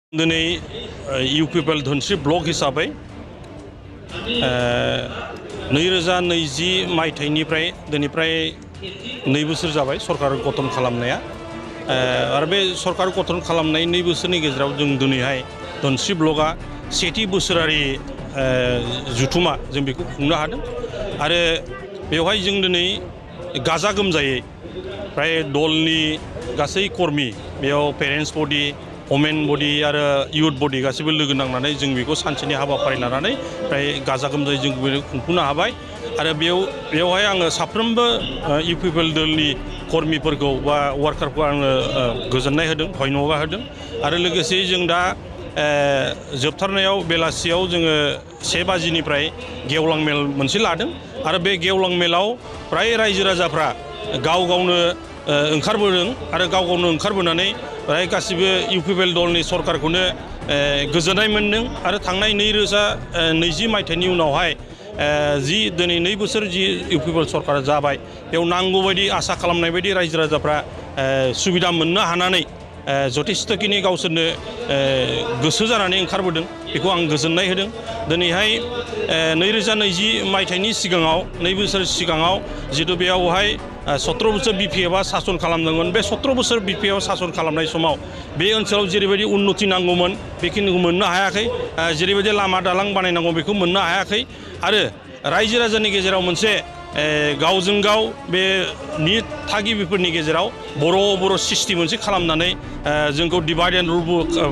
दिनै UPPL धोनस्रि block हिसाबै 2020 मायथाइनिफ्राय दिनैफ्राय 2 बोसोर जाबाय सरकार गठन खालामनाया आरो बे सरकार गठन खालामनाय 2 बोसोरनि गेजेराव जों दिनैहाय धोनस्रि ब्लकआ सेथि बोसोरारि जुथुमा जों बेखौ खुंनो हादों आरो बेवहाय जों दिनै गाजा गोमजायै प्राय दलनि गासै कर्मी बेयाव पेरेन्ट्स बडी वमेन बडी आरो यूथ बडी गासिबो लोगो नांनानै जों बेखौ सानसेनि हाबाफारि लानानै प्राय गाजा गोमजायै जों खुंफुंनो हाबाय आरो बेवहाय आङो साफ्रोमबो UPPL दलनि कर्मीफोरखौ बा वार्कारखौ आङो गोजोननाय होदों धन्यबाद होदों आरो लोगोसे जों दा जोबथारनायाव बेलासियाव जोङो 1 बाजिनिफ्राय गेवलां मेल मोनसे लादों आरो बे गेवलां मेलाव प्राय रायजो राजाफ्रा गाव गावनो ओंखारबोदों आरो गाव गावनो ओंखारबोनानै प्राय गासिबो UPPL दलनि सरकारखौनो गोजोननाय मोनदों आरो थांनाय 2020 मायथाइनि उनावहाय जि दिनै 2 बोसोर जि UPPL सरकार जाबाय बेयाव नांगौ बायदि आसा खालामनाय बायदि रायजो राजाफ्रा सुबिदा मोननो हानानै जथेस्थ'खिनि गावसोरनो गोसो जानानै ओंखारबोदों बेखौ आं गोजोननाय होदों दिनैहाय 2020 मायथाइनि सिगाङाव 2 बोसोर सिगाङाव जितु बेयावहाय 17 बोसोर BPFआ सासन खालामदोंमोन बे 17 बोसोर BPF सासन खालामनाय समाव बे ओनसोलाव जेरैबायदि उन्नति नांगौमोन बेखिनिखौ मोननो हायाखै जेरैबायदि लामा दालां बानायनांगौ बेखौ मोननो हायाखै आरो रायजो राजानि गेजेराव मोनसे गावजों गाव बे थागिबिफोरनि गेजेराव बर' सिस्टेम मोनसे खालामनानै जोंखौ डिभाइड एन्ड रुल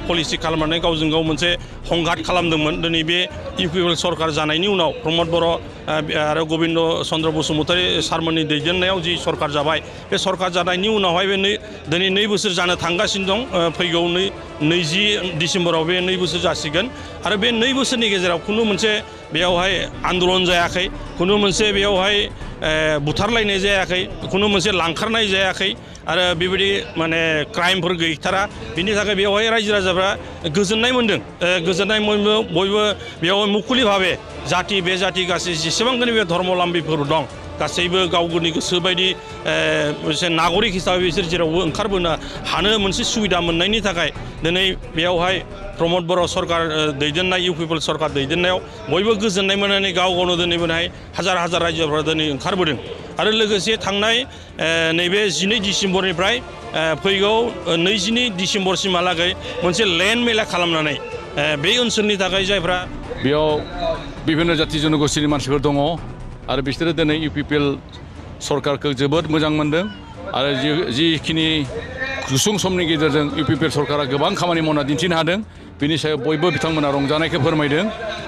पलिसि खालामनानै गावजों गाव मोनसे संघात खालामदोंमोन दिनै बे UPPL सरकार जानायनि उनाव प्रमद बर' आरो गबिन्द चन्द्र बसुमतारी सारमोननि दैदेननायाव जि सरकार जाबाय बे सरकार जानायनि उनावहाय बे दिनै 2 बोसोर जानो थांगासिनो दं फैगौ 20 डिसेम्बराव बे 2 बोसोर जासिगोन आरो बे 2 बोसोरनि गेजेराव खुनु मोनसे बेयावहाय आन्दलन जायाखै खुनु मोनसे बेयावहाय बुथारलायनाय जायाखै खुनु मोनसे लांखारनाय जायाखै आरो बेबायदि माने क्राइमफोर गैथारा बिनि थाखाय बेवहाय रायजो राजाफ्रा गोजोननाय मोनदों गोजोननाय मोनबो बयबो बेवहाय मुखुलि भाबे बे जाति गासै जेसेबांखिनि बे धर्मलाम्बिफोर दं गासैबो गावनि गोसो बायदि मोनसे नागरिक हिसाबै बिसोर जेरावबो ओंखारबोनो हानो मोनसे सुबिदा मोननायनि थाखाय दिनै बेयावहाय प्रमद बर' सरकार दैदेननाय UPPL सरकार दैदेननायाव बयबो गोजोननाय मोननानै गाव गावनो दिनै बेहाय हाजार हाजार रायजोफ्रा दिनै ओंखारबोदों आरो लोगोसे थांनाय नैबे 12 डिसेम्बरनिफ्राय फैगौ 22 डिसेम्बरसिमहालागै मोनसे लेन्ड मेला खालामनानै बे ओनसोलनि थाखाय जायफ्रा बेयाव बिभिन्न जाति जनगोष्ठीनि मानसिफोर दङ आरो बिसोरो दिनै UPPL सरकारखौ जोबोद मोजां मोनदों आरो जिखिनि गुसुं समनि गेजेरजों UPPL सरकारा गोबां खामानि मावना दिन्थिनो हादों बिनि सायाव बयबो बिथांमोना रंजानायखौ फोरमायदों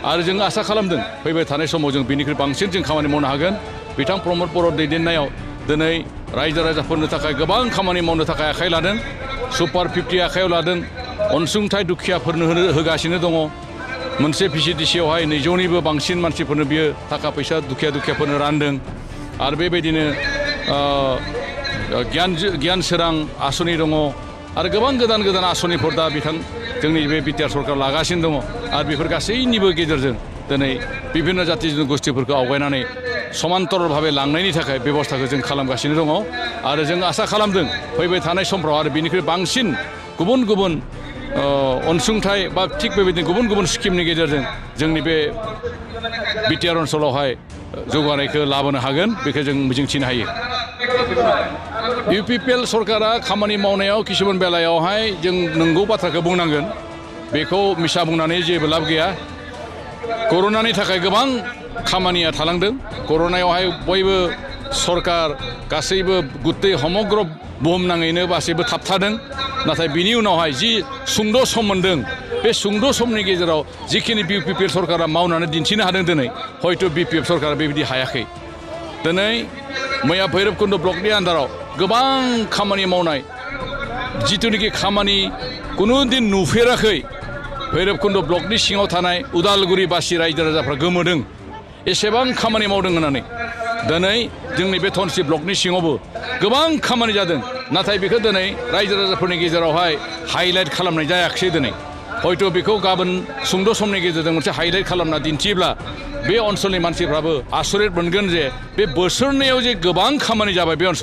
आरो जों आसा खालामदों फैबाय थानाय समाव जों बिनिख्रुइ बांसिन जों खामानि मावनो हागोन बिथां प्रमद बर' दैदेननायाव दिनै रायजो राजाफोरनो थाखाय गोबां खामानि मावनो थाखाय आखाइ लादों सुपार 50 आखाइयाव लादों अनसुंथाइ दुखियाफोरनो होगासिनो दङ मोनसे VCDCआवहाय 200निबो बांसिन मानसिफोरनो बियो थाखा फैसा दुखियाफोरनो रानदों आरो बेबायदिनो गियान सोरां आसनि दङ आरो गोबां गोदान आसनिफोर दा जोंनि बे BTR सरकार लागासिनो दङ आरो बेफोर गासैनिबो गेजेरजों दिनै बिभिन्न जाति जनगोष्ठीफोरखौ आवगायनानै समान्तराल भाबे लांनायनि थाखाय बेबस्थाखौ जों खालामगासिनो दङ आरो जों आसा खालामदों फैबाय थानाय समफ्राव आरो बेनिख्रुइ बांसिन गुबुन अनसुंथाइ बा थिग बेबायदिनो गुबुन स्किमनि गेजेरजों जोंनि बे BTR ओनसोलावहाय जौगानायखौ लाबोनो हागोन बेखौ जों मिजिंथिनो हायो UPPL सरकारा खामानि मावनायाव किसुमान बेलायावहाय जों नंगौ बाथ्राखौ बुंनांगोन बेखौ मिसा बुंनानै जेबो लाब गैया कर'नानि थाखाय गोबां खामानिया थालांदों कर'नायावहाय बयबो सरकार गासैबो गुत्तै समग्र बुहुमनाङैनो गासैबो थाबथादों नाथाय बिनि उनावहाय जि सुंद' सम मोनदों बे सुंद' समनि गेजेराव जिखिनि UPPL सरकारा मावनानै दिन्थिनो हादों दिनै हयथ' BPF सरकारा बेबायदि हायाखै दिनै मैया भैरबकुन्द ब्लकनि आन्दाराव गोबां खामानि मावनाय जिथुनिखि खामानि कुनु दिन नुफेराखै भैरबकुन्द ब्लकनि सिङाव थानाय उदालगुरिबासि रायजो राजाफ्रा गोमोदों एसेबां खामानि मावदों होननानै दिनै जोंनि बे धनस्रि ब्लकनि सिङावबो गोबां खामानि जादों नाथाय बेखौ दिनै रायजो राजाफोरनि गेजेरावहाय हाइलाइट खालामनाय जायाखिसै दिनै हयथ' बेखौ गाबोन सुंद' समनि गेजेरजों मोनसे हाइलाइट खालामना दिन्थियोब्ला बे ओनसोलनि मानसिफ्राबो आसरित मोनगोन जे बे बोसोरनैयाव जे गोबां खामानि जाबाय बे ओनसोलाव